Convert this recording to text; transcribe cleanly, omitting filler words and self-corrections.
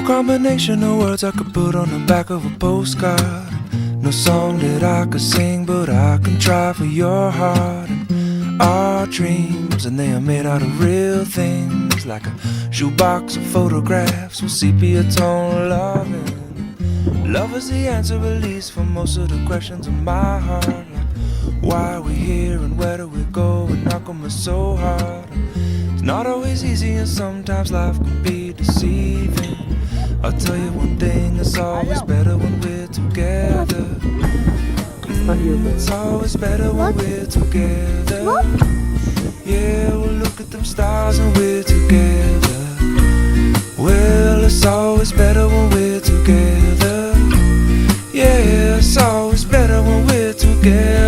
combination of words I could put on the back of a postcard. No song that I could sing, but I can try for your heart. And our dreams, and they are made out of real things, like a shoebox of photographs with sepia tone loving. Love is the answer, at least, for most of the questions in my heart. Like, why are we here and where do we go, and how come it's so hard? It's not always easy, and sometimes life can be deceiving. I'll tell you one thing, it's always better when we're together. It's always better when we're together. Yeah, we'll look at them stars and we're together. Well, it's always better when we're together. Yeah, it's always better when we're together.